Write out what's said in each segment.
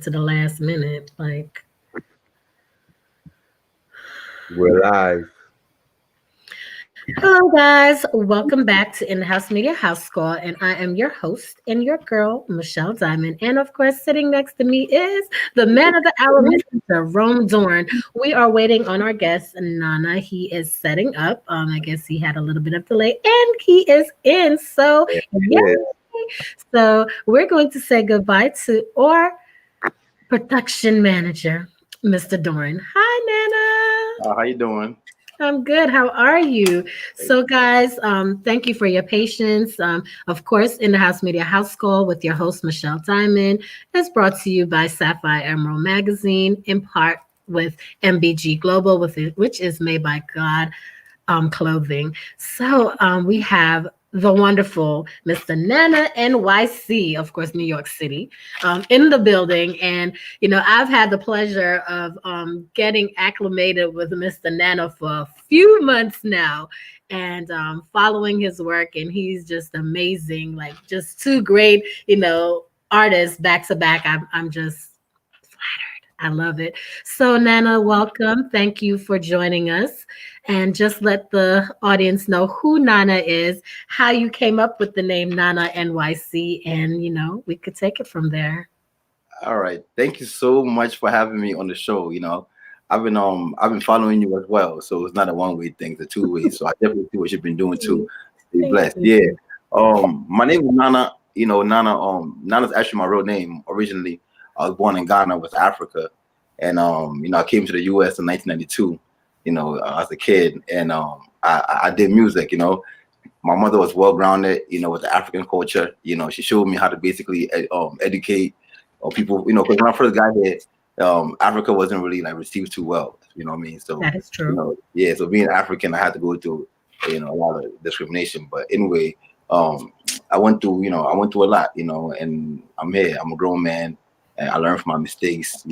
to the last minute. Like, We're live. hello, guys. Welcome back to In the House Media House Call. And I am your host and your girl, Michelle Diamond. And of course, sitting next to me is the man of the hour, Mr. Jerome Dorn. We are waiting on our guest, Nana. He is setting up. I guess he had a little bit of delay and he is in. So, yeah. Yeah. So, we're going to say goodbye to our production manager, Mr. Dorn. Hi, Nana. How you doing? I'm good. How are you? So, guys, thank you for your patience. Of course, In the House Media House Call with your host, Michelle Diamond, is brought to you by Sapphire Emerald Magazine, in part with MBG Global, which is made by God clothing. So we have the wonderful Mr. Nana NYC, of course, New York City, in the building. And, I've had the pleasure of getting acclimated with Mr. Nana for a few months now and following his work. And he's just amazing, like just two great, artists back to back. I'm just I love it. So, Nana, welcome. Thank you for joining us. And just let the audience know who Nana is, how you came up with the name Nana NYC, and we could take it from there. All right. Thank you so much for having me on the show. I've been following you as well. So it's not a one way thing, it's a two way. So I definitely see what you've been doing too. Stay Thank blessed. Yeah. you. My name is Nana. Nana's actually my real name. Originally, I was born in Ghana, West Africa. And I came to the US in 1992, as a kid. And I did music. My mother was well grounded, with the African culture. She showed me how to basically educate people. Because when I first got here, Africa wasn't really like received too well. You know what I mean? So That is true. yeah. So being African, I had to go through a lot of discrimination. But anyway, I went through a lot. And I'm here. I'm a grown man. And I learned from my mistakes,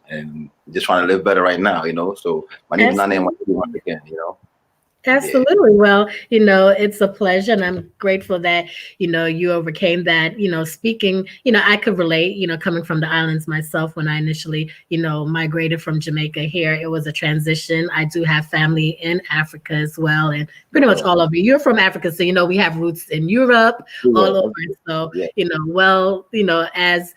and just trying to live better right now. So my name is Nana Absolutely. once again. Yeah. Absolutely. Well, it's a pleasure, and I'm grateful that, you overcame that. Speaking, I could relate, coming from the islands myself when I initially, migrated from Jamaica here. It was a transition. I do have family in Africa as well, and pretty much Yeah. all over. You're from Africa, so, we have roots in Europe, all over. So, Yeah. as,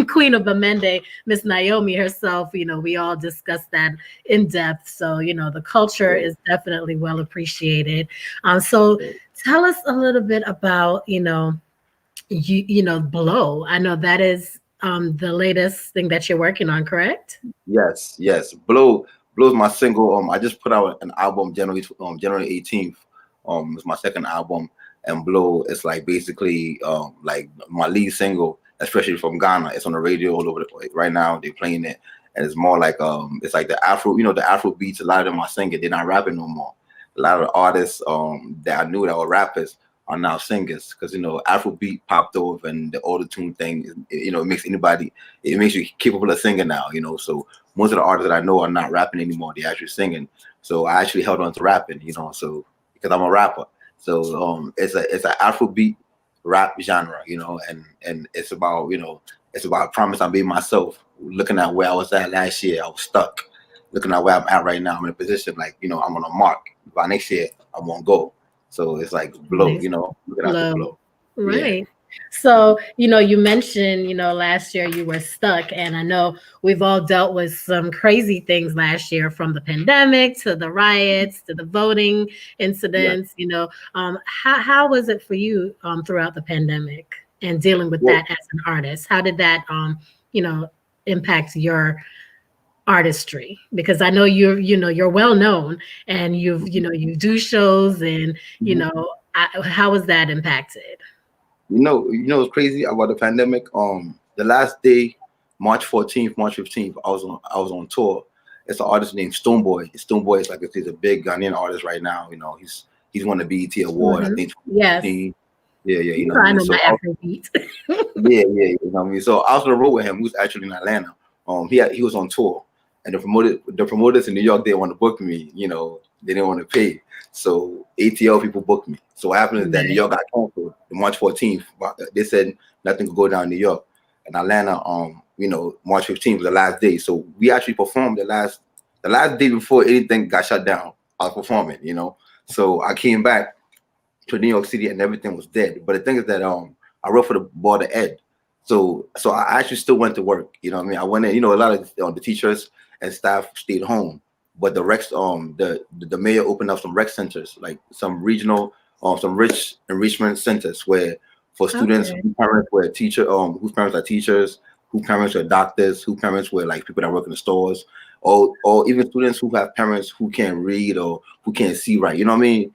Queen of Bamende, Miss Naomi herself, we all discussed that in depth. So, the culture Yeah. is definitely well appreciated. So tell us a little bit about, Blow. I know that is the latest thing that you're working on, correct? Yes. Blow's my single. I just put out an album January 18th. It's my second album, and Blow is like basically like my lead single, especially from Ghana. It's on the radio all over the place right now. They're playing it, and it's more like it's like the Afro, the Afro beats. A lot of them are singing. They're not rapping no more. A lot of the artists that I knew that were rappers are now singers because Afrobeat popped off and the auto tune thing. It makes anybody. It makes you capable of singing now. So most of the artists that I know are not rapping anymore. They're actually singing. So I actually held on to rapping. So because I'm a rapper. So it's an Afrobeat rap genre. And it's about a promise I made myself. Looking at where I was at last year, I was stuck. Looking at where I'm at right now, I'm in a position like I'm on a mark. By next year, I'm on go. So it's like blow. Nice. Looking at the Love. blow. Yeah. Right. So, you mentioned, last year you were stuck, and I know we've all dealt with some crazy things last year, from the pandemic to the riots to the voting Yeah. incidents. How was it for you throughout the pandemic and dealing with Well, that as an artist? How did that, you know, impact your artistry? Because I know you're well known, and you do shows, and mhm. how was that impacted? What's crazy about the pandemic? The last day, March 14th, March 15th, I was on tour. It's an artist named Stoneboy. Stoneboy is like he's a big Ghanaian artist right now. He's won the BET award, I Mhm. think Yes. 2015. Yeah, You you know know what I I mean. know my So Afrobeat. yeah, you know what I mean. So I was on the road with him. Who's actually in Atlanta. He was on tour, and the promoters in New York didn't want to book me. They didn't want to pay. So ATL people booked me. So what happened is that New Nice. York got canceled the March 14th. But they said nothing could go down in New York and Atlanta. March 15th was the last day. So we actually performed the last day before anything got shut down. I was performing, So I came back to New York City and everything was dead. But the thing is that I wrote for the Board of Ed. So I actually still went to work. You know what I mean? I went in, a lot of the teachers and staff stayed home. But the Rex, the mayor opened up some rec centers, like some regional, some rich enrichment centers where for students whose parents were whose parents are teachers, whose parents are doctors, whose parents were like people that work in the stores, or even students who have parents who can't read or who can't see right. You know what I mean?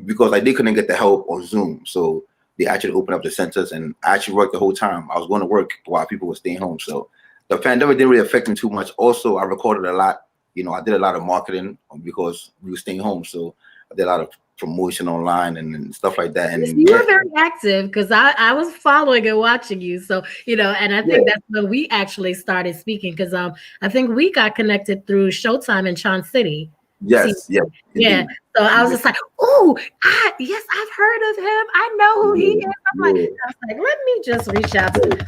Because like they couldn't get the help on Zoom, so they actually opened up the centers, and I actually worked the whole time. I was going to work while people were staying home, so the pandemic didn't really affect me too much. Also, I recorded a lot. I did a lot of marketing because we were staying home, so I did a lot of promotion online and stuff like that. And you were very active because I was following and watching you. So, and I think that's when we actually started speaking because I think we got connected through Showtime in Chon City. Yes. Yeah. So I was just like, oh, yes, I've heard of him. I know who he is. I was like, let me just reach out to him.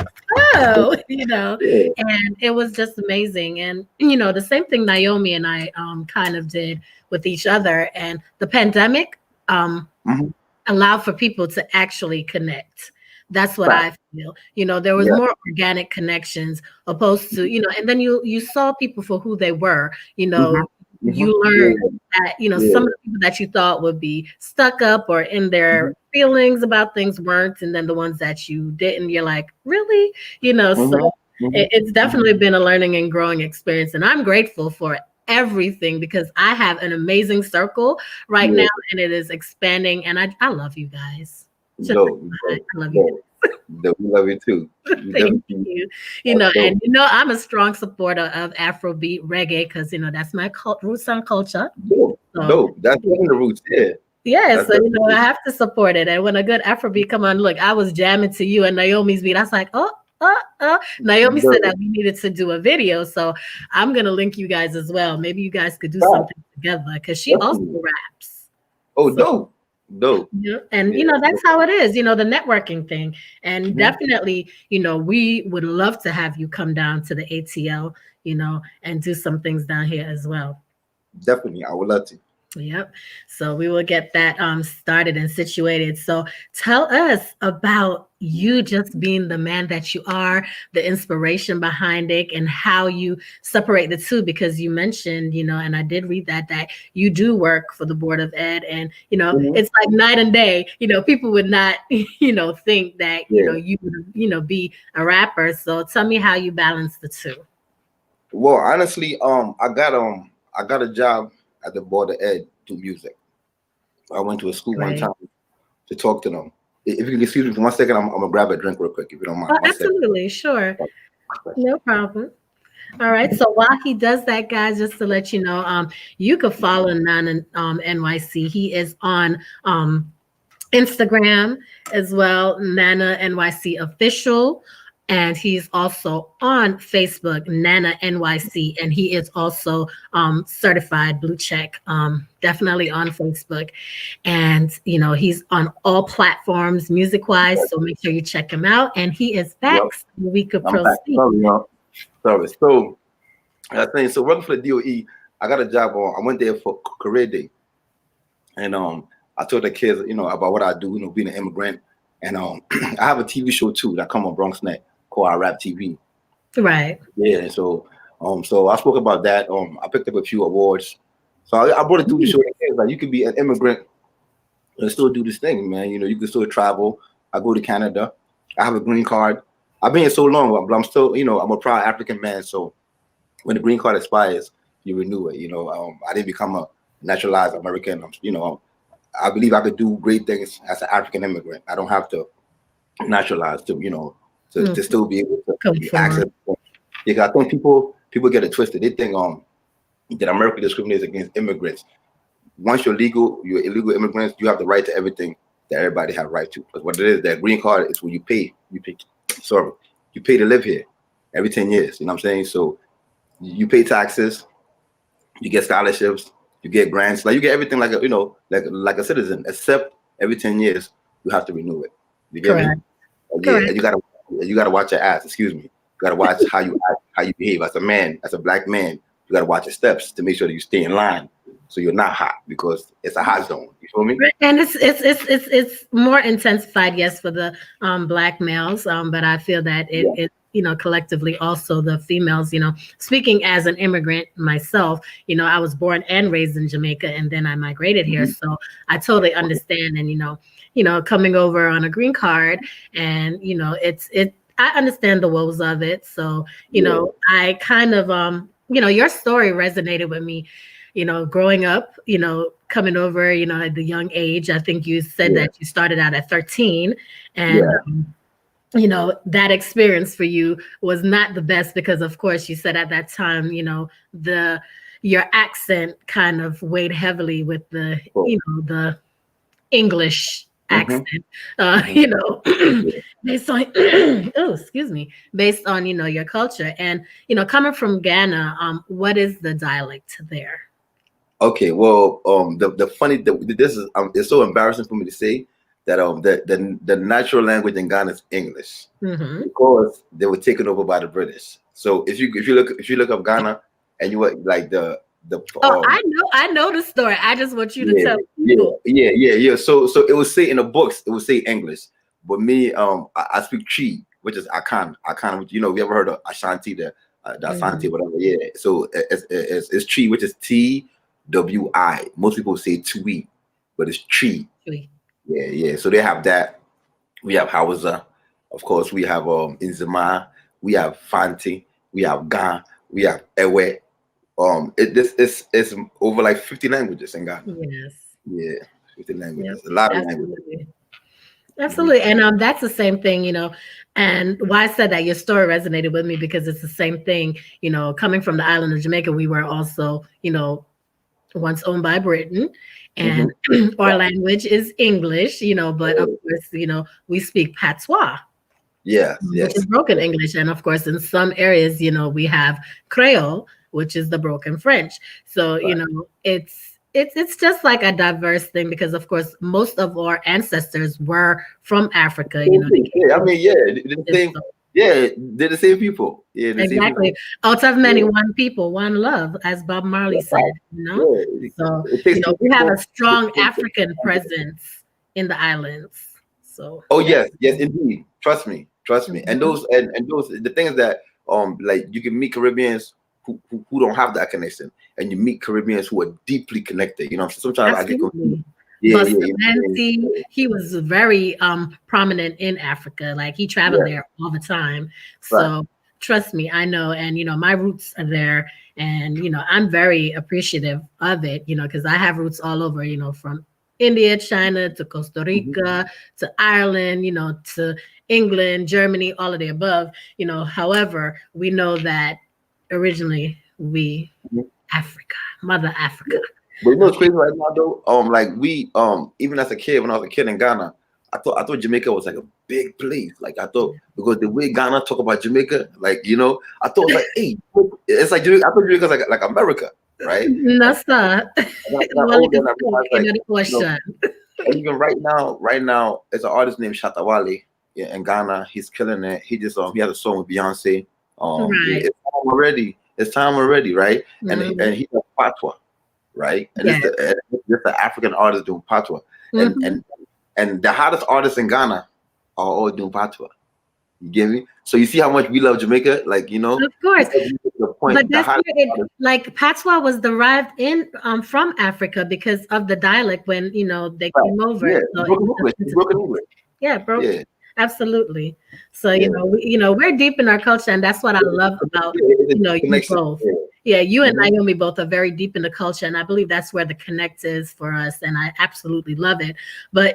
And it was just amazing. And, the same thing Naomi and I kind of did with each other. And the pandemic allowed for people to actually connect. That's what I feel. There was more organic connections opposed to, and then you saw people for who they were, you learned that, some of the people that you thought would be stuck up or in their feelings about things weren't. And then the ones that you didn't, you're like, really? So it's definitely been a learning and growing experience. And I'm grateful for everything because I have an amazing circle right now and it is expanding. And I love you guys. I love you. We love you too. Thank you. And I'm a strong supporter of Afrobeat reggae because that's my roots and culture. Dope. That's one of the roots. Yeah, so I have to support it. And when a good Afrobeat come on, look, I was jamming to you and Naomi's beat. I was like, Naomi said that we needed to do a video, so I'm gonna link you guys as well. Maybe you guys could do something together because she also raps. Dope. And that's how it is, the networking thing. And definitely, we would love to have you come down to the ATL, and do some things down here as well. Definitely, I would love to. Yep. So we will get that started and situated. So tell us about you just being the man that you are, the inspiration behind it, and how you separate the two, because you mentioned, and I did read that you do work for the Board of Ed, and, it's like night and day. People would not, think that, you would, be a rapper. So tell me how you balance the two. Well, honestly, I got a job at the Board of Ed to music. I went to a school one time to talk to them. If you can excuse me for 1 second, I'm gonna grab a drink real quick if you don't mind. Absolutely, sure. No problem. All right. So while he does that, guys, just to let you know, you could follow Nana NYC. He is on Instagram as well, Nana NYC Official. And he's also on Facebook, Nana NYC, and he is also certified blue check, definitely on Facebook. And, he's on all platforms music-wise, so make sure you check him out. And he is back, so we could proceed. Sorry. So, I think, so working for the DOE, I got a job I went there for career day. And I told the kids, about what I do, being an immigrant. And I have a TV show, too, that come on Bronx Net, called I Rap TV. Right. Yeah, so I spoke about that. I picked up a few awards. So I brought it through the show. Like, you could be an immigrant and still do this thing, man. You can still travel. I go to Canada. I have a green card. I've been here so long, but I'm still, I'm a proud African man. So when the green card expires, you renew it. I didn't become a naturalized American. I believe I could do great things as an African immigrant. I don't have to naturalize to, to still be able to access. Yeah, I think people get it twisted. They think that America discriminates against immigrants. Once you're illegal immigrants, you have the right to everything that everybody have right to. Because what it is, that green card is when you pay to live here every 10 years. You know what I'm saying? So you pay taxes, you get scholarships, you get grants, like you get everything like a citizen, except every 10 years you have to renew it. You get me? Yeah, and you gotta watch your ass. Excuse me, gotta watch how you act, how you behave as a man, as a black man. You gotta watch your steps to make sure that you stay in line, so you're not hot because it's a hot zone. You feel me? And it's more intensified, yes, for the black males, but I feel that Yeah. it collectively also the females. Speaking as an immigrant myself, I was born and raised in Jamaica, and then I migrated here, so I totally understand. And coming over on a green card, and it's I understand the woes of it. So I kind of your story resonated with me. Growing up, coming over, at the young age. I think you said Yeah. that you started out at 13, and Yeah. that experience for you was not the best because, of course, you said at that time, your accent kind of weighed heavily with the, Cool. the English accent, Yeah. based on, oh, excuse me, based on, your culture. And, coming from Ghana, what is the dialect there? Okay, well, the funny this is it's so embarrassing for me to say that the natural language in Ghana is English Mm-hmm. because they were taken over by the British. So if you look up Ghana and you were like the Oh, I know the story. I just want you to yeah tell people. yeah. So it would say in the books, it would say English, but me I speak Chi, which is I kind of we ever heard of Ashanti, the Ashanti, Mhm. whatever. Yeah, so it's Chi, which is TWI. Most people say Tui, but it's Chi. Yeah. So they have that. We have Hausa, of course. We have Inzima. We have Fanti. We have Ga. We have Ewe. This it's over like 50 languages in Ghana. Yes. Yeah, 50 Yep. languages. A lot of languages. Absolutely. Hmm. Absolutely. And that's the same thing, and why I said that your story resonated with me because it's the same thing, coming from the island of Jamaica, we were also, once owned by Britain, Hmm. and our language is English, but of course, we speak patois, Yes, which is yes. broken English. And of course, in some areas, we have Creole, which is the broken French. So, Right. it's just like a diverse thing because of course most of our ancestors were from Africa, they came Yeah, I over. mean, yeah, they're the same. Yeah, they're the same people. Yeah, the same Exactly. people. Out of many, Yeah, one people, one love, as Bob Marley that's said, right. Yeah, So, it takes two we have a people. strong African presence in the islands. So, Oh yeah. yes, yes, indeed. Trust me. And Mhm. those the things that like you can meet Caribbeans who don't have that connection, and you meet Caribbeans who are deeply connected. So sometimes I get confused. Absolutely. Yeah, Buster yeah, Mansi, he was very prominent in Africa. Like he traveled yeah. there all the time. Right. So trust me, I know. And my roots are there. And I'm very appreciative of it, because I have roots all over, from India, China to Costa Hmm. Rica to Ireland, to England, Germany, all of the above. However, we know that originally we Africa, Mother Africa. But you know what's crazy right now though? Like we even as a kid, when I was a kid in Ghana, I thought Jamaica was like a big place. Like I thought because the way Ghana talk about Jamaica, like I thought it was like, hey, it's like Jamaica. I thought Jamaica was like America, right? No, And sir. when I got Well, older it's and I cook realized in like, the ocean. and even right now, it's an artist named Shatawale, yeah, in Ghana. He's killing it. He has a song with Beyonce. Yeah, Right. it's time already. It's time already, right? And Mhm. he does patois, right? And Yes. this the African artist doing patois, and Mhm. and and the hottest artists in Ghana are all doing patois. You get me? So you see how much we love Jamaica, like Of course. because we get to the But point. The that's hottest where it artists, like patois was derived in from Africa because of the dialect when they right? came over. Yeah, So it broken was English, into the broken mix. English. Yeah, bro. Yeah, Absolutely. So, yeah. we're deep in our culture, and that's what I love about, It's a you connection. both. Yeah. Yeah, you and Hmm. Naomi both are very deep in the culture, and I believe that's where the connect is for us, and I absolutely love it. But,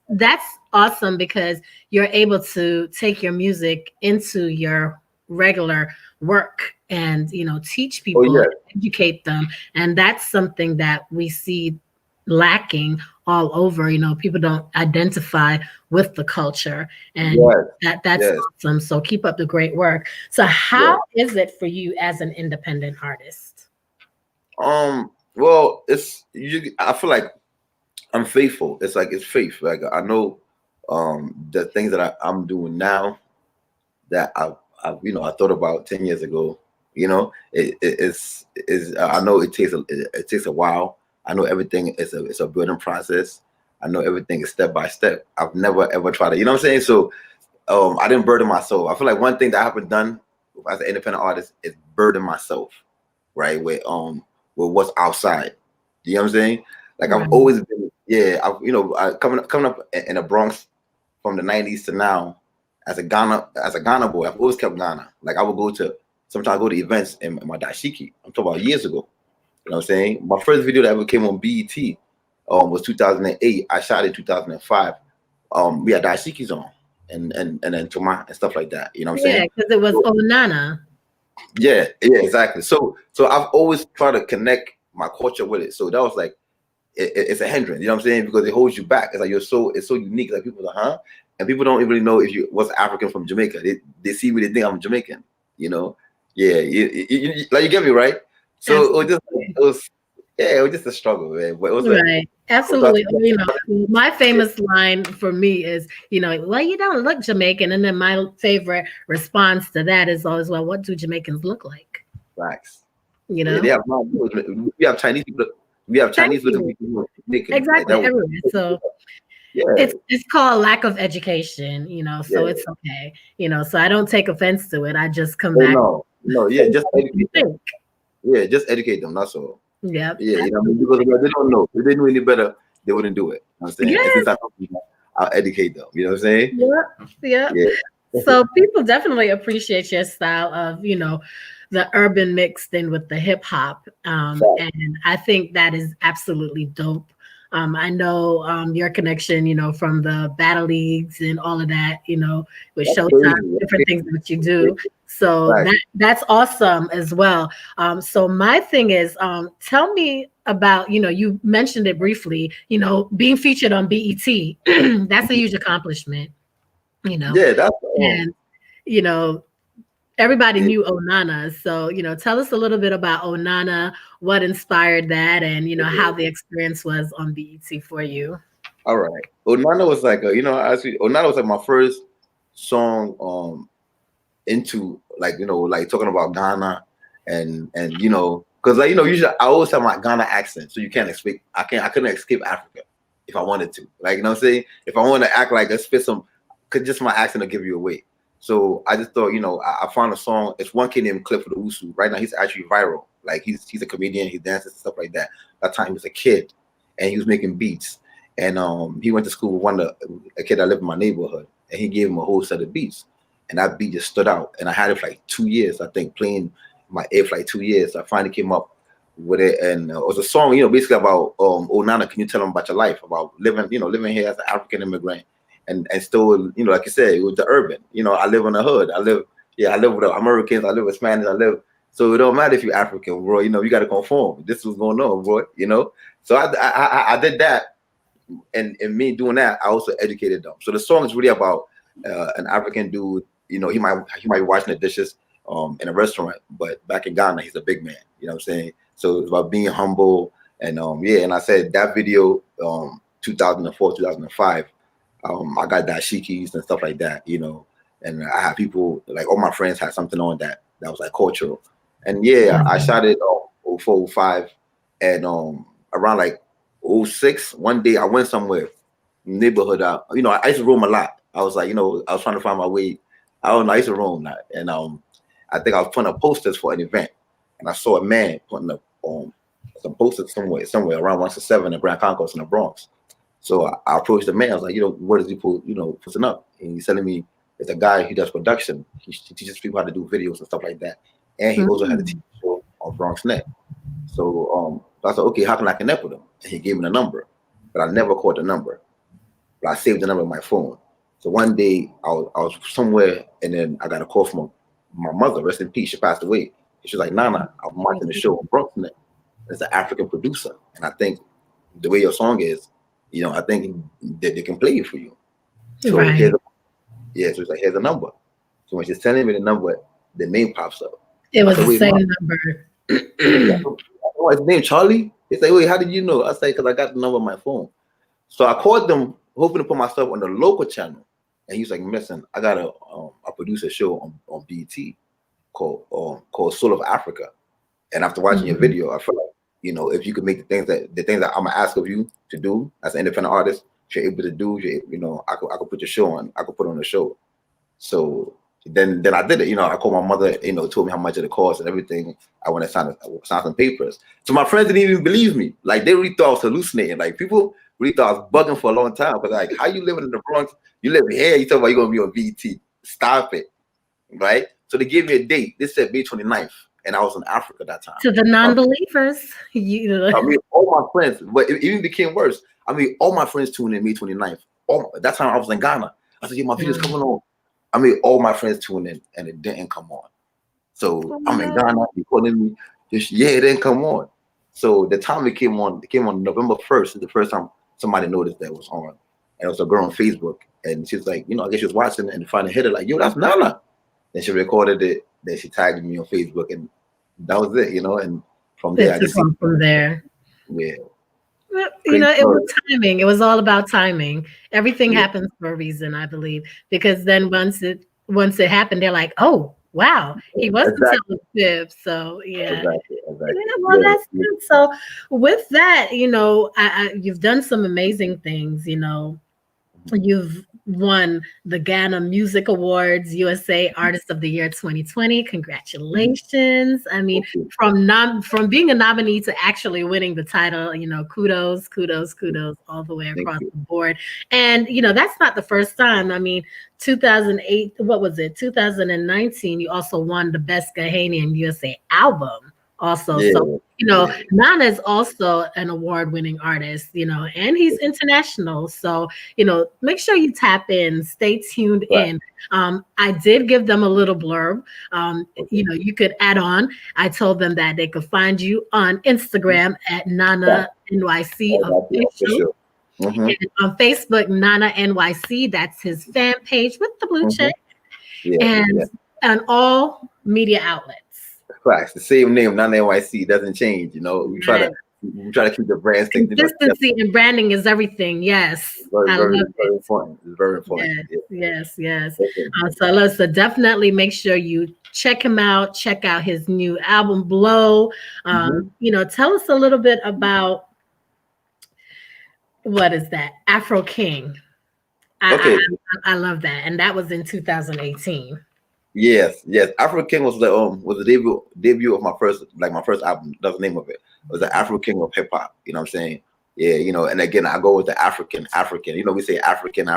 that's awesome because you're able to take your music into your regular work and, teach Oh people, yeah, educate them, and that's something that we see lacking all over. People don't identify with the culture, and yes, that's yes, awesome. So keep up the great work. So yes. how is it for you as an independent artist? Well, I feel like I'm faithful. It's like it's faith. Like I know, the things that I'm doing now that I thought about 10 years ago. It's I know it takes a while. I know everything is a building process. I know everything is step by step. I've never ever tried it. You know what I'm saying? So I didn't burden myself. I feel like one thing that I haven't done as an independent artist is burden myself, right? With what's outside. You know what I'm saying? Like I've Right. always been, yeah. Coming up in the Bronx from the '90s to now, as a Ghana boy, I've always kept Ghana. Like I would sometimes go to events in my dashiki. I'm talking about years ago. You know what I'm saying? My first video that ever came on BET was 2008. I shot it 2005. We had dashikis on and then toma and stuff like that. You know what I'm Yeah, saying? because it was So, Onana. yeah, exactly. So I've always tried to connect my culture with it. So that was like it's a hindrance, you know what I'm saying? Because it holds you back. It's like it's so unique. Like people are, huh? And people don't really know if you was African from Jamaica. They see me, they think I'm Jamaican, you know? Yeah, like you get me, right? So Absolutely. it was just a struggle, man. But Right. Absolutely. My famous line for me is, well, you don't look Jamaican. And then my favorite response to that is always, well, what do Jamaicans look like? facts. You Yeah, know? we have Chinese people. We have Thank Chinese looking you. people who are Jamaican. Like Exactly. that was, Everywhere. So yeah, it's called lack of education, so yeah. it's okay. So I don't take offense to it. I just come Oh back no, yeah, with just what you educate them. think. Yeah, just educate them. That's all. Yep. Yeah, you know what I mean? Absolutely. Because they don't know. If they knew any better, they wouldn't do it. You know what I'm saying? And since Yes. I know people, I'll educate them. You know what I'm saying? Yep. Yep. Yeah. So people definitely appreciate your style of, the urban mixed in with the hip hop. Fact. And I think that is absolutely dope. I know your connection, from the battle leagues and all of that, with That's Showtime, crazy. different things that you do. So Fact. that's awesome as well. So my thing is, tell me about, you mentioned it briefly, being featured on BET. That's a huge accomplishment, Yeah, that's and you know everybody it, knew Onana. So, tell us a little bit about Onana, what inspired that, and how the experience was on BET for you. all right. Onana was like actually Onana was like my first song into like like talking about Ghana and because like usually I always have my Ghana accent, so you can't escape. I couldn't escape Africa if I wanted to. Like you know what I'm saying? If I want to act like let's fit some, cause just my accent will give you away. So I just thought I found a song. It's one kid named Cliff for the Usu. Right now he's actually viral. Like he's a comedian. He dances and stuff like that. That time he was a kid and he was making beats. And he went to school with a kid that lived in my neighborhood, and he gave him a whole set of beats. And that beat just stood out. And I had it for like 2 years, I think, playing my ear for like 2 years. I finally came up with it, and it was a song, basically about oh Nana, can you tell them about your life, about living here as an African immigrant, and still, like you said, it was the urban. I live in the hood. I live with the Americans. I live with Spanish. So it don't matter if you're African, bro. You got to conform. This is what's going on, bro. So I did that, and me doing that, I also educated them. So the song is really about an African dude. He might be washing the dishes in a restaurant, but back in Ghana, he's a big man. You know what I'm saying? So it's about being humble and and I said that video 2004, 2005. I got dashikis and stuff like that. And I had people like all my friends had something on that was like cultural. And yeah, I shot it 04, 05, and around like 06, one day I went somewhere neighborhood out. I used to roam a lot. I was like, I was trying to find my way. I don't know. I used to roam that, and I think I was putting up posters for an event, and I saw a man putting up some posters somewhere around 167 in Grand Concourse in the Bronx. So I approached the man. I was like, what does he put, posting up? And he's telling me it's a guy who does production. He teaches people how to do videos and stuff like that, and he also had a Mm. TV show on Bronx Net. So I was like, okay, how can I connect with him? And he gave me the number, but I never called the number. But I saved the number on my phone. So one day I was somewhere, and then I got a call from my mother. Rest in peace. She passed away. And she was like, Nana, I'm watching the show on Brooklyn. It's an African producer, and I think the way your song is, I think that they can play it for you. So Right. So it's like, here's the number. So when she's telling me the number, the name pops up. It I was said, the wait, same mom. number. Yeah, oh, his name Charlie. He said, wait, how did you know? I said, because I got the number on my phone. So I called them, hoping to put myself on the local channel. And he's like, listen, I got a produced a show on BT called Soul of Africa. And after watching your Mhm. video, I feel like, you know, if you could make the things that I'm gonna ask of you to do as an independent artist, if you're able to do, you know, I could put your show on. I could put on the show. So then I did it. You know, I called my mother. You know, told me how much it cost and everything. I went and signed some papers. So my friends didn't even believe me. Like they really thought I was hallucinating. Like people really thought I was bugging for a long time. But like, how you living in the Bronx? You live here. You talk about you're gonna be on BET. Stop it, right? So they gave me a date. They said May 29th, and I was in Africa that time. To the non-believers, I mean, all my friends, but it even became worse. I mean, all my friends tuned in May 29th. That time I was in Ghana. I said, yeah, my video's coming on. I mean, all my friends tuned in and it didn't come on. So I'm in Ghana, they calling me, it didn't come on. So the time it came on November 1st, the first time somebody noticed that it was on. And it was a girl on Facebook. And she's like, you know, I guess she was watching it and finally hit it like, yo, that's Nana. And she recorded it. Then she tagged me on Facebook and that was it, you know. And from there, I just from there. Yeah. Well, you know, it was timing. It was all about timing. Everything happens for a reason, I believe, because then once it happened, they're like, "Oh, wow, he wasn't telling fibs." So yeah, exactly. Yeah, well, that's good. So with that, you know, you've done some amazing things. You know, you've won the Ghana Music Awards USA Artist of the Year 2020. Congratulations. I mean, from being a nominee to actually winning the title, you know, kudos all the way across the board. And, you know, that's not the first time. I mean, 2008, what was it? 2019, you also won the Best Ghanaian USA Album also. So, you know, Nana is also an award-winning artist, you know, and he's international. So, you know, make sure you tap in, stay tuned in. I did give them a little blurb. You know, you could add on. I told them that they could find you on Instagram at Nana NYC official. And on Facebook, Nana NYC, that's his fan page with the blue check. And on all media outlets. Facts. The same name, Nana NYC, doesn't change. You know, we try to keep the brand stick. Consistency in branding is everything. Yes, very important. It's very important. Yes. So definitely make sure you check him out. Check out his new album, Blow. You know, tell us a little bit about what is that? Afro King. I love that, and that was in 2018. Yes. Afro King was the debut of my first album. That's the name of it. It was the Afro King of hip hop. You know what I'm saying? Yeah, you know, and again I go with the African. You know, we say African.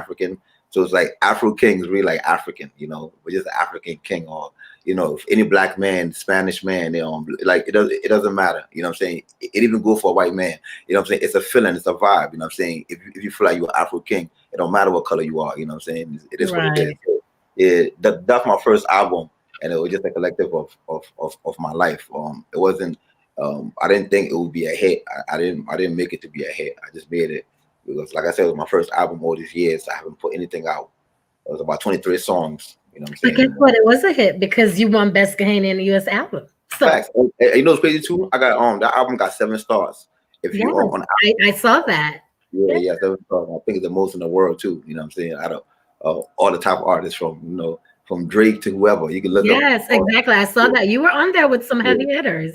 So it's like Afro King is really like African, you know, we're just the African king, or, you know, if any black man, Spanish man, you know, like it doesn't matter. You know what I'm saying? It even go for a white man. You know what I'm saying? It's a feeling, it's a vibe. You know what I'm saying? If you feel like you're Afro King, it don't matter what color you are. You know what I'm saying? It is what it is. So, yeah, that's my first album, and it was just a collective of my life. It wasn't. I didn't think it would be a hit. I didn't make it to be a hit. I just made it because, like I said, it was my first album all these years. I haven't put anything out. It was about 23 songs. You know what I'm saying? But guess what? It was a hit because you won Best Ghanaian US Album. So, facts. And you know what's crazy too? I got that album got 7 stars. If you on I saw that. Yeah, 7 stars. I think it's the most in the world too. You know what I'm saying? Out of all the top artists from Drake to whoever, you can look up. Yes, exactly. I saw that. You were on there with some heavy hitters.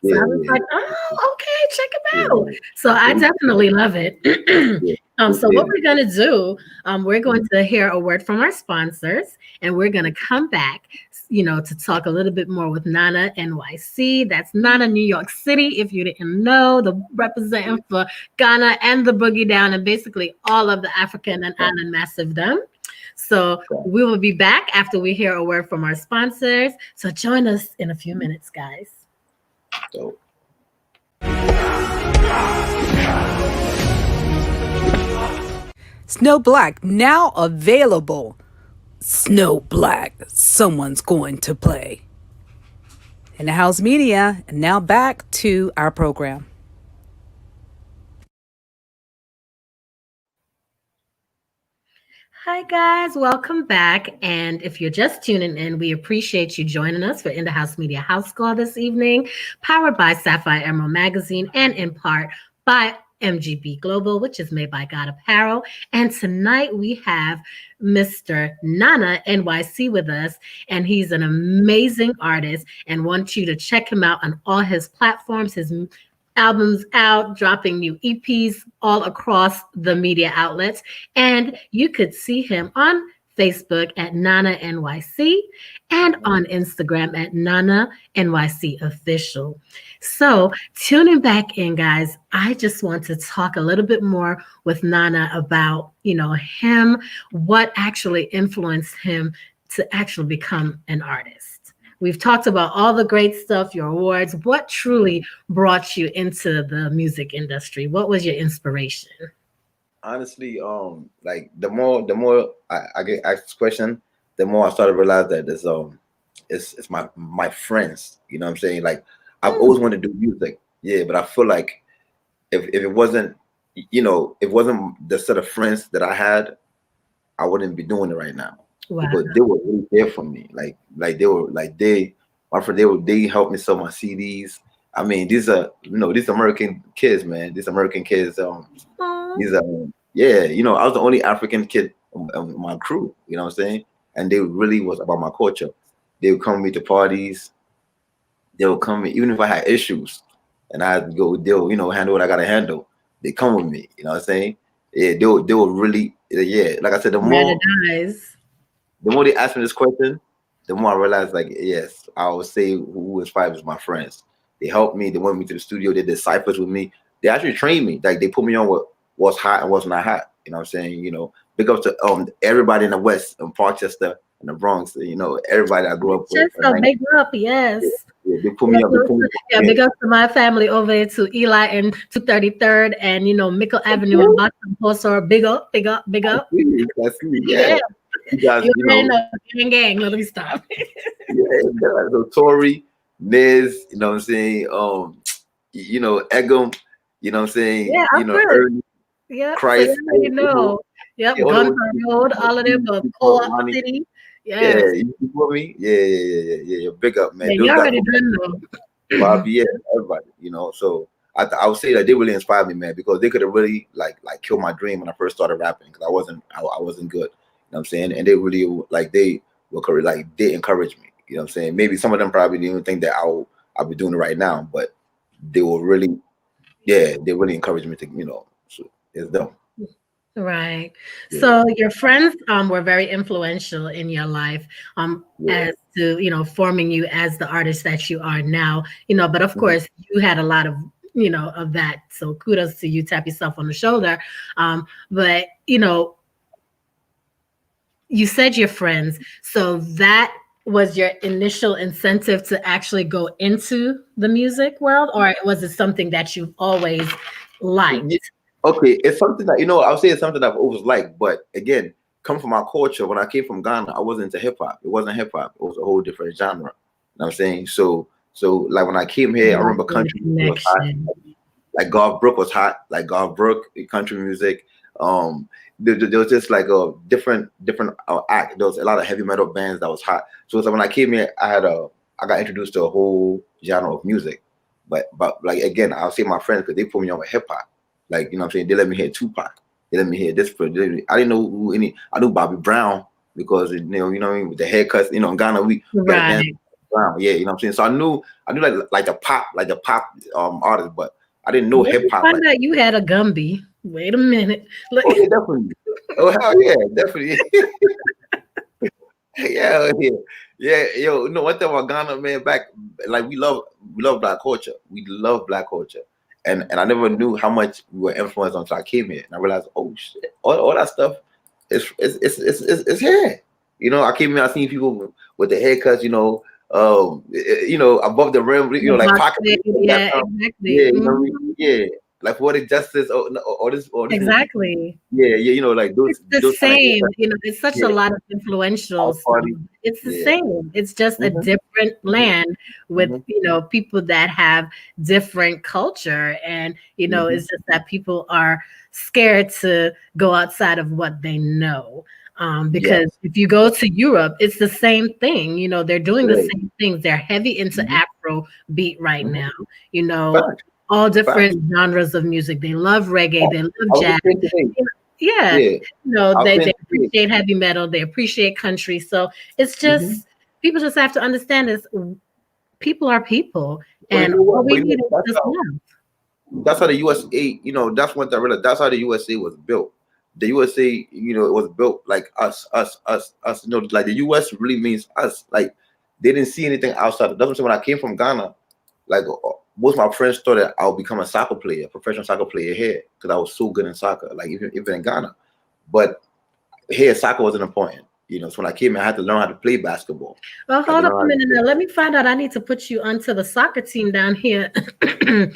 So I was like, oh, okay, check him out. So I definitely love it. So what we're going to do, we're going to hear a word from our sponsors, and we're going to come back, you know, to talk a little bit more with Nana NYC. That's Nana New York City, if you didn't know, the representing for Ghana and the Boogie Down, and basically all of the African and Island Massive-dom. So we will be back after we hear a word from our sponsors. So join us in a few minutes, guys. So. Snow Black now available. Snow Black, someone's going to play. InDaHouse Media, and now back to our program. Hi guys, welcome back. And if you're just tuning in, we appreciate you joining us for InDaHouse Media House Call this evening, powered by Sapphire Emerald Magazine and in part by MGB Global, which is made by God Apparel. And tonight we have Mr. Nana NYC with us, and he's an amazing artist and want you to check him out on all his platforms. His albums out, dropping new EPs all across the media outlets. And you could see him on Facebook at Nana NYC and on Instagram at Nana NYC Official. So, tuning back in, guys, I just want to talk a little bit more with Nana about, him, what actually influenced him to actually become an artist. We've talked about all the great stuff, your awards. What truly brought you into the music industry? What was your inspiration? Honestly, like the more I get asked this question, the more I started to realize that it's my friends. You know what I'm saying? Like I've always wanted to do music, yeah, but I feel like if it wasn't, if it wasn't the set of friends that I had, I wouldn't be doing it right now. Wow. Because they were really there for me. Like they were like my friend, they helped me sell my CDs. I mean, these are these American kids, man. These American kids, these are yeah, I was the only African kid in my crew, you know what I'm saying? And they really was about my culture. They would come with me to parties. They would come even if I had issues and I had to go deal, handle what I gotta handle. They come with me, you know what I'm saying? Yeah, they were really like I said, the more they ask me this question, the more I realize, like, yes, I would say who inspired me is my friends. They helped me. They went me to the studio. They did ciphers with me. They actually trained me. Like they put me on what's hot and what's not hot. You know what I'm saying? Big up to everybody in the West, in Parkchester, in the Bronx. Everybody I grew up with. Just big up, yes. Yeah, they put me up. Big up to my family over here to Eli and 233rd and Mickle Avenue in Boston. Also, big up. That's me. Yeah. You guys, gang. Let me stop. So Tori, Niz, you know what I'm saying? Egum, you know what I'm saying? Yeah, Ernie, Christ, Yep, Gun Road, all of them, but Co-op City. Yeah, you feel me? Yeah. Big up, man. Yeah, you already done though. Bobby, everybody, So I would say that they really inspired me, man, because they could have really like killed my dream when I first started rapping because I wasn't good. You know what I'm saying? And they really they encouraged me. You know what I'm saying? Maybe some of them probably didn't even think that I'll be doing it right now, but they were really, they really encouraged me to, so it's them. Right. Yeah. So your friends were very influential in your life as to, forming you as the artist that you are now, but of course you had a lot of, of that. So kudos to you, tap yourself on the shoulder. But, you said your friends. So that was your initial incentive to actually go into the music world, or was it something that you've always liked? Okay, it's something that I would say it's something I've always liked, but again, come from my culture. When I came from Ghana, I wasn't into hip hop. It wasn't hip hop. It was a whole different genre. You know what I'm saying? So like when I came here, I remember country music was hot. Like Garth Brooks was hot. Like Garth Brooks, country music. There was just like a different act. There was a lot of heavy metal bands that was hot. So when I came here, I got introduced to a whole genre of music. But like again, I'll say my friends because they put me on with hip hop. Like, you know what I'm saying? They let me hear Tupac. They let me hear this. I didn't know I knew Bobby Brown because, you know what I mean? With the haircuts, in Ghana, we got Brown. Yeah, you know what I'm saying? So I knew like the pop artist, but I didn't know hip hop. Find out you had a Gumby. Wait a minute. Oh, yeah, definitely. Oh, hell yeah, definitely. Yeah. Yo, one thing about Ghana, man, like we love black culture. We love black culture. And I never knew how much we were influenced until I came here. And I realized, oh shit, all that stuff is here. I came here, I seen people with the haircuts, above the rim, like pocket. Yeah, exactly. Yeah, like what is justice or this exactly. Yeah, like those. It's the those same. It's such a lot of influential stuff. It's the same. It's just a different land with people that have different culture, and it's just that people are scared to go outside of what they know. Because if you go to Europe, it's the same thing. They're doing the same things. They're heavy into Afro beat right now. all Facts. different genres of music. They love reggae, they love I was jazz. just saying today. Yeah, Yeah, I was they saying today. appreciate heavy metal, they appreciate country. So it's Mm-hmm. just people just have to understand this. People are people, But you and know all what? we need is just love. That's how the USA, that's what I realized. That's how the USA was built. The USA, it was built like us, us, us, us. Like the US really means us. Like they didn't see anything outside. That's what I'm saying. When I came from Ghana, like most of my friends thought that I would become a soccer player, professional soccer player here, because I was so good in soccer. Like even in Ghana, but here soccer wasn't important. So when I came, I had to learn how to play basketball. Well, I had to hold up learn a how to minute now. Let me find out. I need to put you onto the soccer team down here.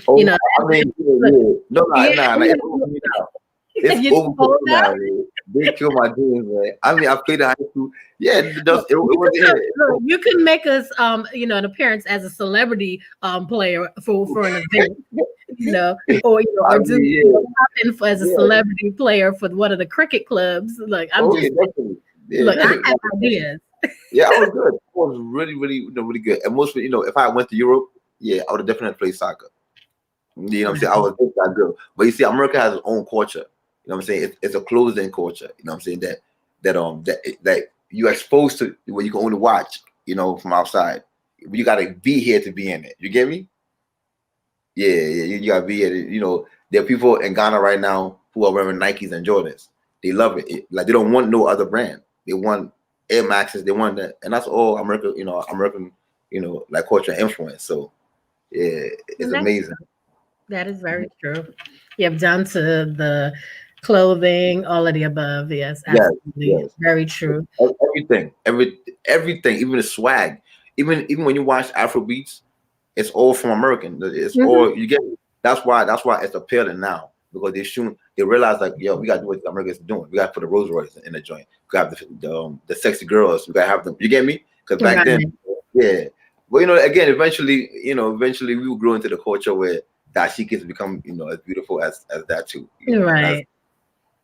Oh, you know, I mean, look, yeah. No, yeah, nah. It's over for me now. It's you over for told me now, that. man. They killed my dreams, man. I mean, I played in high school. Yeah, it You wasn't can, here. look, you can make us, an appearance as a celebrity player for an event, or I do mean, pop in as a yeah. celebrity player for one of the cricket clubs. Look, I'm Oh, yeah, just definitely. Yeah, look. I definitely. have ideas. Yeah, I was good. I was really, really, really good. And most, if I went to Europe, yeah, I would have definitely played soccer. You know what I'm saying? I was just that good. But you see, America has its own culture. You know what I'm saying? It's a closed-in culture. You know what I'm saying? That you exposed to where you can only watch, from outside. You gotta be here to be in it. You get me? Yeah, you gotta be here. There are people in Ghana right now who are wearing Nikes and Jordans. They love it. Like they don't want no other brand. They want Air Maxes. They want that, and that's all America. American. Like culture and influence. So yeah, it's And amazing. that is very true. Yep, down to the clothing, all of the above. Yes, Yes, absolutely. yes. Very true. Everything, even the swag, even when you watch Afro beats, it's all from American. It's Mhm. all you get. That's why it's appealing now because they realize like yo, we gotta do what the Americans are doing. We gotta put the Rolls Royce in the joint. We gotta have the sexy girls. We gotta have them. You get me? Because back then, Right. yeah. But again, eventually we will grow into the culture where dashikis become as beautiful as that too. And Right.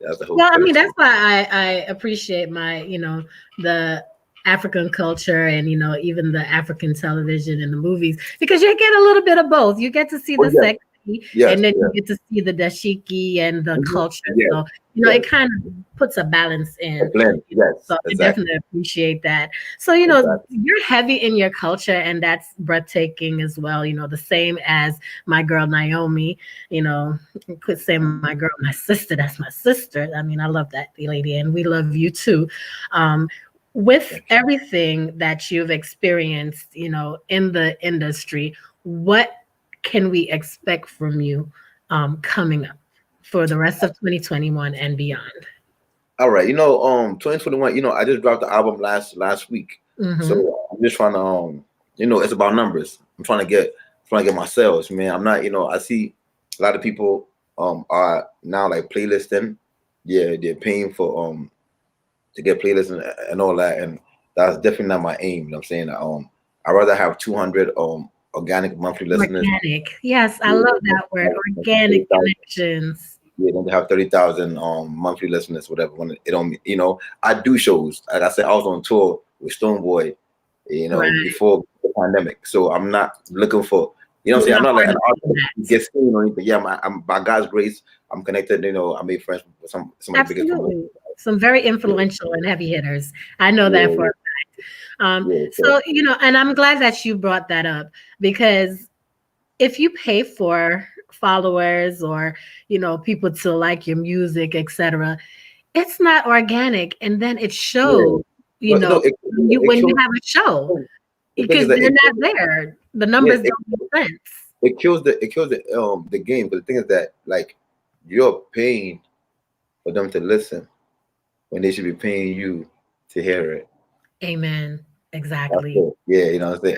that's the whole Well, I point. mean, that's why I appreciate the African culture and, even the African television and the movies, because you get a little bit of both. You get to see Oh the yes, sexy, yes, and then you yes. get to see the dashiki and the culture. Yes, So, yes. it kind of puts a balance A in. blend. Yes, So I exactly, definitely appreciate that. So, exactly. you're heavy in your culture, and that's breathtaking as well. The same as my girl Naomi, you could say my girl, my sister, that's my sister. I mean, I love that lady, and we love you too. Um, with Thank you. everything that you've experienced, in the industry, what can we expect from you coming up for the rest of 2021 and beyond? All right, 2021. I just dropped the album last week, Hmm. so I'm just trying to it's about numbers. I'm trying to get my sales, man. I'm not, I see a lot of people are now like playlisting. Yeah, they're paying for to get playlists and all that, and that's definitely not my aim. You know what I'm saying? I'd rather have 200 organic monthly listeners. Organic. Yes, I Yeah, love that word. Organic 30,000. connections. Yeah, then they have 30,000 monthly listeners, whatever. When it don't, I do shows. Like I said, I was on tour with Stoneboy, Right. before the pandemic. So I'm not looking for, what I'm You're saying. I'm not not like hard an to artist who that. gets seen or anything. Yeah, I'm by God's grace, I'm connected. I made friends with some of the biggest promoters. Absolutely. Some very Yeah, influential and heavy hitters. I know that for yeah, a fact. yeah. So, So and I'm glad that you brought that up, because if you pay for followers or, people to like your music, etc., it's not organic. And then it yeah, shows, no, when you have a show, the thing is because that they're not there. The yeah, numbers don't make sense. it kills the game. But the thing is that like you're paying for them to listen when they should be paying you to hear it. Amen. That's Exactly. it. Yeah, what I'm saying.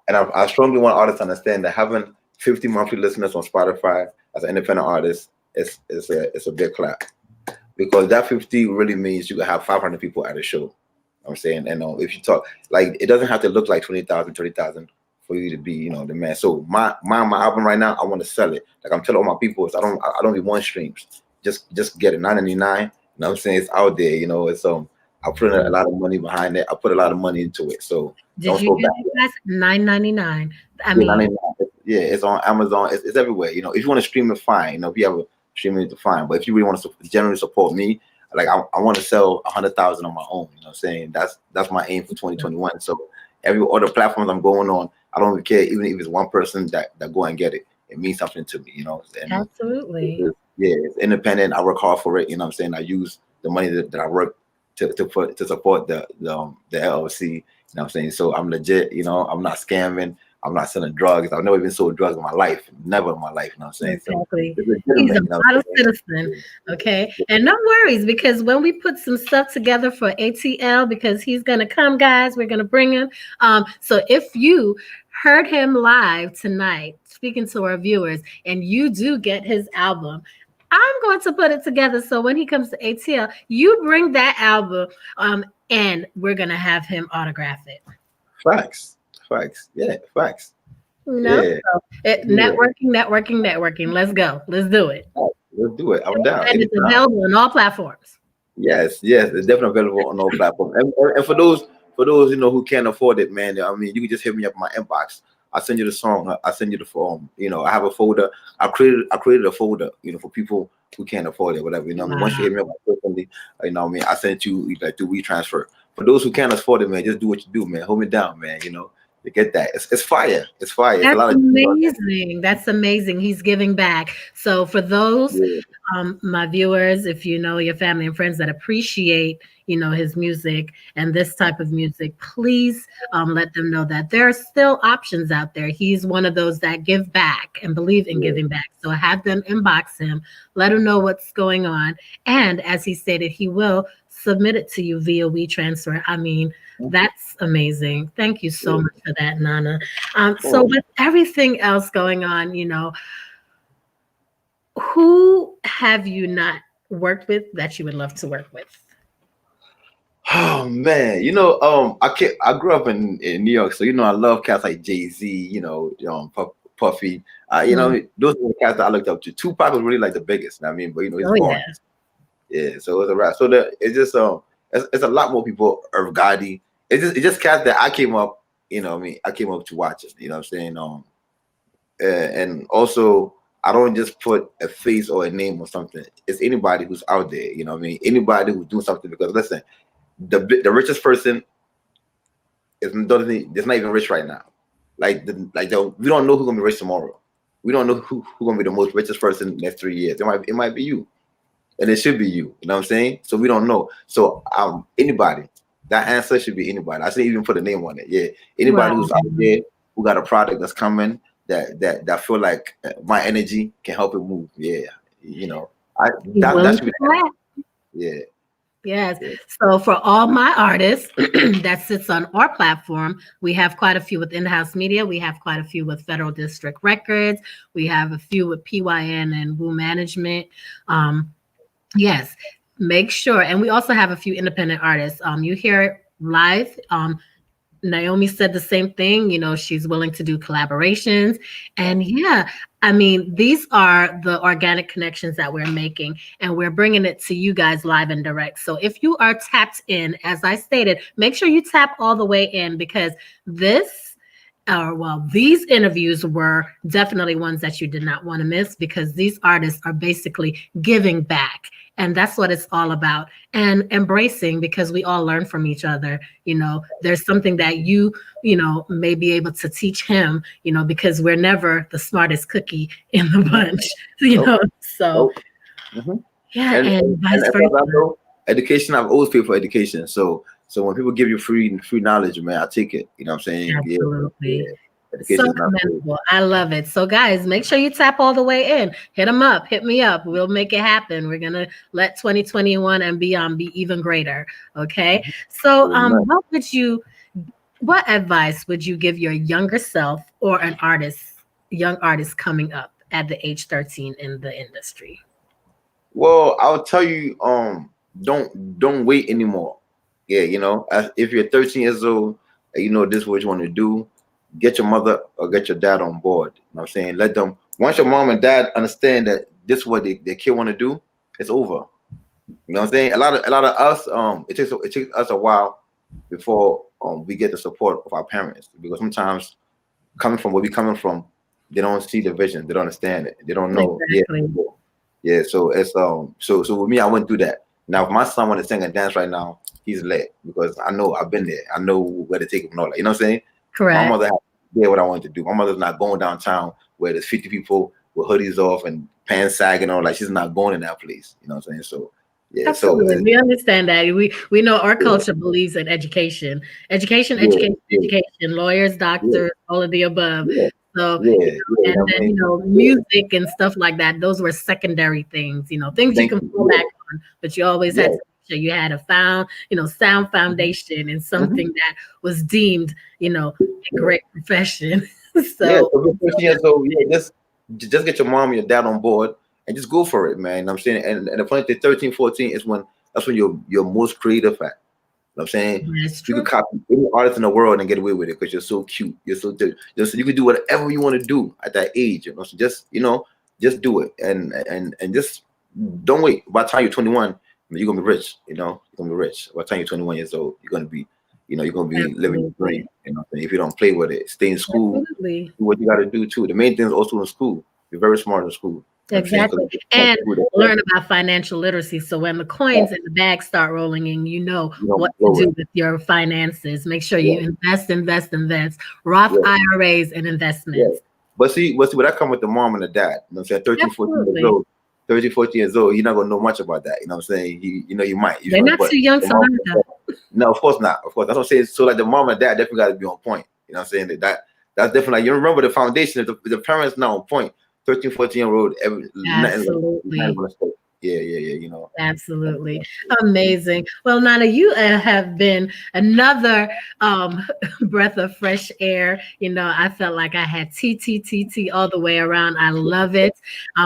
And I strongly want artists to understand that having 50 monthly listeners on Spotify as an independent artist is a big clap, because that 50 really means you can have 500 people at a show. I'm saying, and if you talk like it doesn't have to look like 20,000, 30,000 for you to be, the man. So my album right now, I want to sell it. Like I'm telling all my people, I don't need one streams. Just get it 9.99. You know what I'm saying? It's out there. It's I put in a lot of money behind it. I put a lot of money into it. So Did don't you feel hear bad. that, guys? $9.99. I Yeah, mean, 9.99. Yeah, it's on Amazon. It's everywhere. You know, if you want to stream it, fine. You know, if you have a streaming it, fine. But if you really want to generally support me, like I want to sell 100,000 on my own. You know what I'm saying? That's my aim for 2021. So every other platforms I'm going on, I don't even care, even if it's one person that go and get it. It means something to me, you know. And Absolutely. it's independent. I work hard for it. You know what I'm saying? I use the money that I work to support the LLC. You know what I'm saying? So I'm legit. You know, I'm not scamming. I'm not selling drugs. I've never even sold drugs in my life. Never in my life. You know what I'm saying? Exactly. So it's He's legitimate. a You know what model I'm citizen. saying? Okay. And no worries, because when we put some stuff together for ATL, because he's gonna come, guys, we're gonna bring him. So if you heard him live tonight speaking to our viewers and you do get his album, I'm going to put it together so when he comes to ATL, you bring that album, and we're gonna have him autograph it. Facts. Yeah, facts. No, Yeah. so networking. Let's go. Let's do it. Let's do it. I'm down. And it's Anytime. available on all platforms. Yes, it's definitely available on all platforms. And for those you know who can't afford it, man, I mean, you can just hit me up in my inbox. I'll send you the song. I'll send you the form. You know, I have a folder. I created a folder, you know, for people who can't afford it, whatever. You know, what I mean, once you hit me up personally, you know, what I mean, I send you like through WeTransfer. For those who can't afford it, man, just do what you do, man. Hold me down, man. You know, to get that. It's fire. It's fire. It's a That's lot of amazing. That's amazing. He's giving back. So for those yeah. my viewers, if you know your family and friends that appreciate, you know, his music and this type of music, please let them know that there are still options out there. He's one of those that give back and believe in giving back. So have them inbox him, let him know what's going on. And as he stated, he will submit it to you via WeTransfer. I mean, that's amazing. Thank you so much for that, Nana. So with everything else going on, you know, who have you not worked with that you would love to work with? Oh man, you know, I grew up in New York, so you know, I love cats like Jay-Z, you know, Puffy. You know, those are the cats that I looked up to. Tupac was really like the biggest. I mean, but you know, he's Oh gone. yeah. Yeah, so it was a rap. So it's just it's a lot more people. Irv Gotti. It's just cats that I came up. You know, what I mean, I came up to watch it. You know what I'm saying? And also I don't just put a face or a name or something. It's anybody who's out there. You know what I mean? Anybody who's doing something. Because listen, the richest person is not even rich right now. We don't know who's gonna be rich tomorrow. We don't know who's gonna be the most richest person next 3 years. It might be you. And it should be you. You know what I'm saying? So we don't know. So anybody. That answer should be anybody. I shouldn't even put a name on it. Yeah. Anybody who's out there who got a product that's coming that feel like my energy can help it move. Yeah. You know, that should be the yeah. Yes. So for all my artists that sits on our platform, we have quite a few with InDaHouse Media. We have quite a few with Federal District Records. We have a few with PYN and Woo Management. Yes, make sure. And we also have a few independent artists. You hear it live. Naomi said the same thing. You know, she's willing to do collaborations. And yeah, I mean, these are the organic connections that we're making, and we're bringing it to you guys live and direct. So if you are tapped in, as I stated, make sure you tap all the way in, because these interviews were definitely ones that you did not want to miss, because these artists are basically giving back. And that's what it's all about. And embracing, because we all learn from each other. You know, there's something that you know, may be able to teach him, you know, because we're never the smartest cookie in the bunch, you know. So, yeah, and vice versa. Education, I've always paid for education. So when people give you free knowledge, man, I take it. You know what I'm saying? Absolutely. Yeah. Education So commendable. I love it. So guys, make sure you tap all the way in. Hit them up. Hit me up. We'll make it happen. We're going to let 2021 and beyond be even greater. Okay. So what advice would you give your younger self or young artist coming up at the age 13 in the industry? Well, I'll tell you, don't wait anymore. Yeah, you know, if you're 13 years old and you know this is what you want to do, get your mother or get your dad on board. You know what I'm saying? Let them, once your mom and dad understand that this is what their kid want to do, it's over. You know what I'm saying? A lot of us, it takes us a while before we get the support of our parents, because sometimes coming from where we coming from, they don't see the vision. They don't understand it. They don't know. Exactly. Yeah. So it's so with me, I went through that. Now, if my son want to sing and dance right now, he's lit because I know I've been there. I know where to take him and all that. You know what I'm saying? Correct. My mother had did what I wanted to do. My mother's not going downtown where there's 50 people with hoodies off and pants sagging on. Like she's not going in that place. You know what I'm saying? So yeah. Absolutely. So We understand that. We know our culture believes in education. Education, education, education, lawyers, doctors, all of the above. So, and then, music and stuff like that, those were secondary things, things you can fall back on, but you always had to make sure you had a sound foundation and something that was deemed, a great profession. So, 15 years old, just get your mom and your dad on board and just go for it, man. I'm saying, and the funny thing, 13, 14 is when you're most creative at. I'm saying you can copy any artist in the world and get away with it because you're so cute. You're so you can do whatever you want to do at that age. So just do it and just don't wait. By the time you're 21, you're gonna be rich. You're gonna be rich. By the time you're 21 years old, you're gonna be, you're gonna be living your dream. If you don't play with it, stay in school. Do what you got to do too. The main thing is also in school. You're very smart in school. Exactly. And learn about financial literacy. So when the coins in the bag start rolling in, you know what to do with your finances. Make sure you invest. Roth IRAs and investments. But see, what I come with the mom and the dad. You know what I'm saying? 13, 14 years old. 13, 14 years old, you're not gonna know much about that. You know what I'm saying? You might. They're not too young to learn that. No, of course not. Of course. That's what I'm saying. So like the mom and dad definitely gotta be on point. You know what I'm saying? That's definitely like, you remember the foundation. If the parents not on point, 13, 14-year-old, absolutely. Yeah. Absolutely. Amazing. Well, Nana, you have been another breath of fresh air. I felt like I had TTTT all the way around. I love it.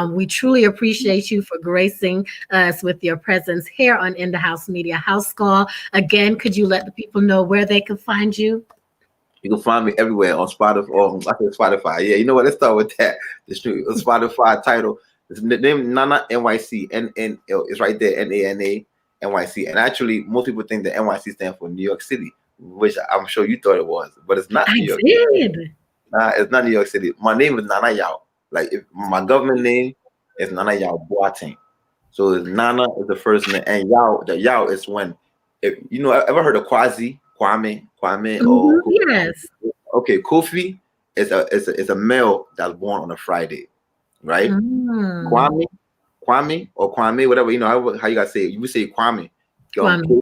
We truly appreciate you for gracing us with your presence here on In the House Media House Call. Again, could you let the people know where they can find you? You can find me everywhere on Spotify. I think Spotify. Yeah, you know what? Let's start with that. The Spotify title. It's named Nana NYC. It's right there. NANA NYC. And actually, most people think that NYC stands for New York City, which I'm sure you thought it was, but it's not New York City. Nah, it's not New York City. My name is Nana Yao. Like my government name is Nana Yao Boateng. So Nana is the first name, and Yao. The Yao is when, ever heard of Kwame, or yes. Okay, Kofi is a male that's born on a Friday, right? Kwame or Kwame, whatever, how you gotta say it. You would say Kwame. Kwame.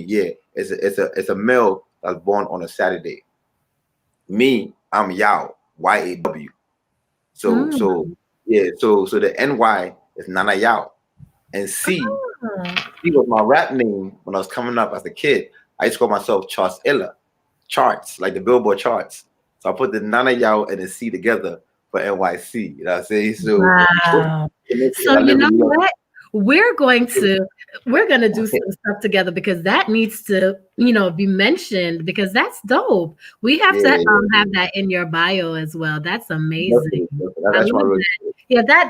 Yeah, it's a male that's born on a Saturday. Me, I'm Yao, YAW. So the NY is Nana Yao, and C was my rap name when I was coming up as a kid. I used to call myself Charts, like the Billboard charts. So I put the Nana Yao and the C together for NYC. You know what I'm saying? So, wow. So you know what? We're gonna do some stuff together because that needs to, be mentioned because that's dope. We have to have that in your bio as well. That's amazing. That's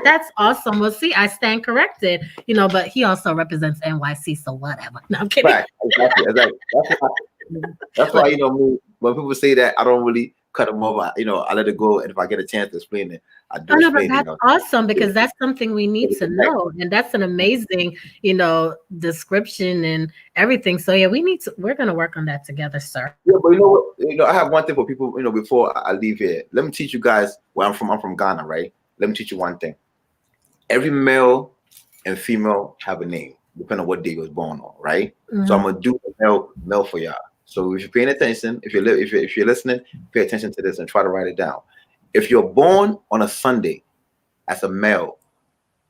that's awesome. Well, see, I stand corrected, but he also represents NYC, so whatever. No, I'm kidding. Right. Exactly. That's why, when people say that, I don't really cut them off. I let it go, and if I get a chance to explain it, I do. No, but that's awesome because that's something we need to know, and that's an amazing, description and everything. So yeah, we're gonna work on that together, sir. Yeah, but you know what? I have one thing for people. Before I leave here, let me teach you guys where I'm from. I'm from Ghana, right? Let me teach you one thing. Every male and female have a name, depending on what day he was born on, right? So I'm gonna do male for y'all. So if you're paying attention, if you're listening, pay attention to this and try to write it down. If you're born on a Sunday as a male,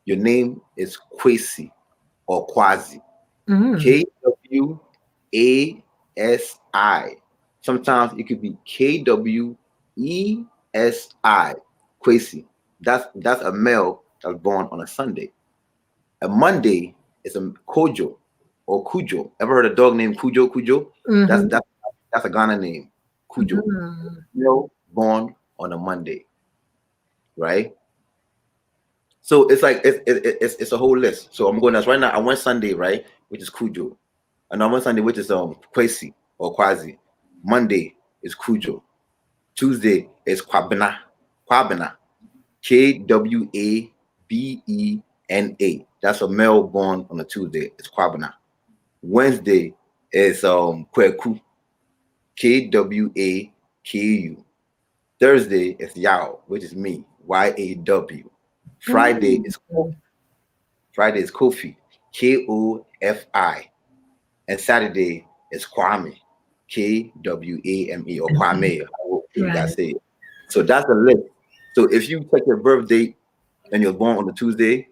your name is Kwesi or Kwazi. KWASI. Sometimes it could be KWESI. Kwesi. That's a male that's born on a Sunday. A Monday is a Kojo or Kujo. Ever heard a dog named Kujo? That's a Ghana name. Kujo. Born on a Monday. Right? So it's like it's a whole list. So I'm going right now. I went Sunday, right, which is Kujo. And I went Sunday, which is Kwesi or Kwazi. Monday is Kujo. Tuesday is Kwabena. Kwabena. Kwabena. That's a male born on a Tuesday. It's Kwabena. Wednesday is Kweku. Kwaku. Thursday is Yao, which is me. Yaw. Friday is Kofi. Friday is Kofi. Kofi. And Saturday is Kwame. Kwame or Kwame. However you guys say it. So that's the list. So if you take your birth date and you're born on a Tuesday,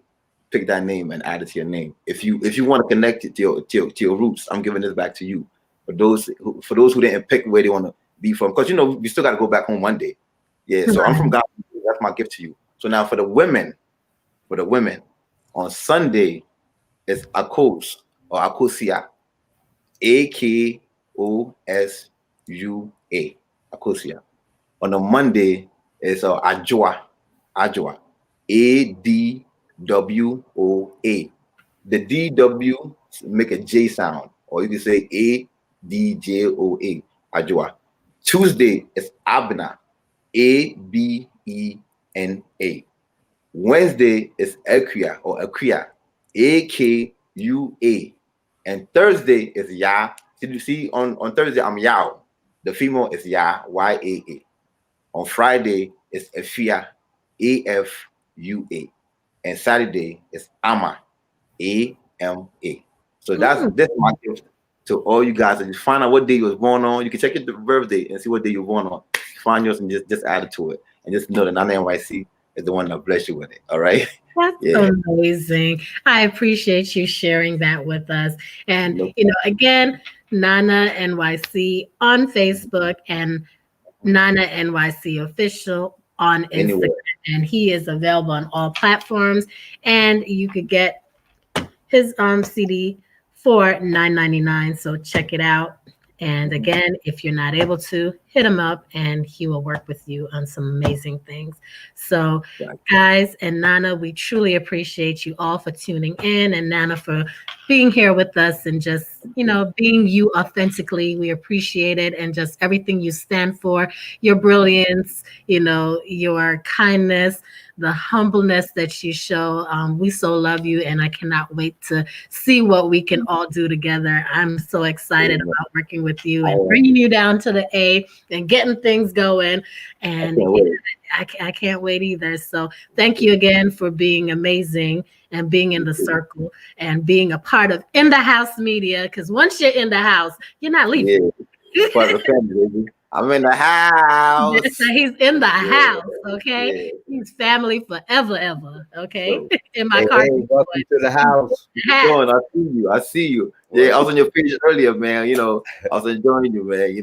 pick that name and add it to your name. If you want to connect it to your roots, I'm giving this back to you. For those who didn't pick where they want to be from, because we still got to go back home one day. Yeah, so I'm from God. That's my gift to you. So now for the women, on Sunday it's Akos or Akosia. Akousua. Akosia. On a Monday it's Ajwa. Adwoa. The DW make a J sound, or you can say ADJOA. Adwoa. Tuesday is Abena. ABENA. Wednesday is Aquia or Aquia. AKUA. And Thursday is Ya. You see, on Thursday I'm Yao. The female is Ya, YAA. On Friday is Afia, AFUA. And Saturday is Ama, AMA. So that's my gift to all you guys. And just find out what day you was born on. You can check your birthday and see what day you were born on. Find yours and just add it to it. And just know that Nana NYC is the one that bless you with it. All right. That's amazing. I appreciate you sharing that with us. And, again, Nana NYC on Facebook and Nana NYC official on Instagram. And he is available on all platforms. And you could get his CD for $9.99. So check it out. And again, if you're not able to, hit him up and he will work with you on some amazing things. So guys and Nana, we truly appreciate you all for tuning in, and Nana for being here with us and just, being you authentically. We appreciate it, and just everything you stand for, your brilliance, your kindness, the humbleness that you show. We so love you, and I cannot wait to see what we can all do together. I'm so excited about working with you and bringing you down to the A and getting things going. And I can't wait either. So thank you again for being amazing and being in the circle and being a part of In the House Media. Because once you're in the house, you're not leaving. Yeah. Part of the family, baby. I'm in the house. He's in the house, okay? Yeah. He's family forever, ever, okay? So, in my car. Welcome to the house. I see you. Yeah, I was on your page earlier, man. I was enjoying you, man.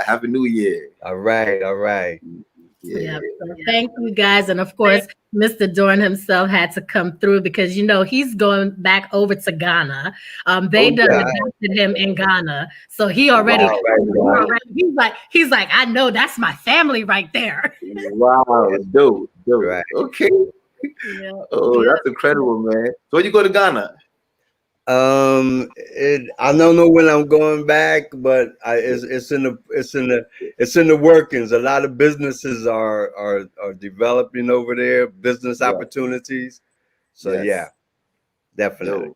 Happy New Year. All right. Yeah. So thank you guys. And of course, Mr. Dorn himself had to come through because, he's going back over to Ghana. They adopted him in Ghana. So he already, he's like, I know that's my family right there. Wow. Dope. Right. Okay. Yeah. Oh, that's incredible, man. So when you go to Ghana? I don't know when I'm going back, but it's in the workings. A lot of businesses are developing over there, business opportunities. So yeah, definitely.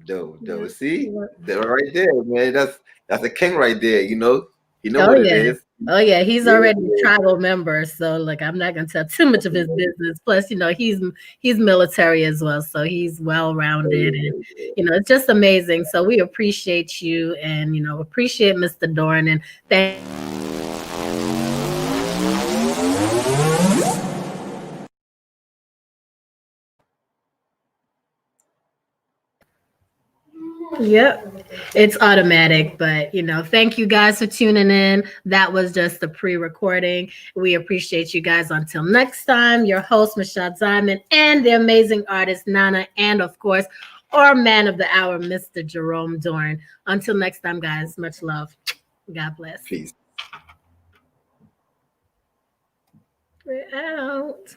Dope. See, they're right there, man. That's a king right there. He knows what it is. Oh yeah, he's already a tribal member, so I'm not gonna tell too much of his business. Plus, he's military as well, so he's well-rounded, and it's just amazing. So we appreciate you, and appreciate Mr. Dorn, and thank. Yep, it's automatic, but thank you guys for tuning in. That was just a pre-recording. We appreciate you guys. Until next time, your host Michelle Diamond and the amazing artist Nana, and of course our man of the hour, Mr. Jerome Dorn. Until next time, guys, much love. God bless. Peace. We're out.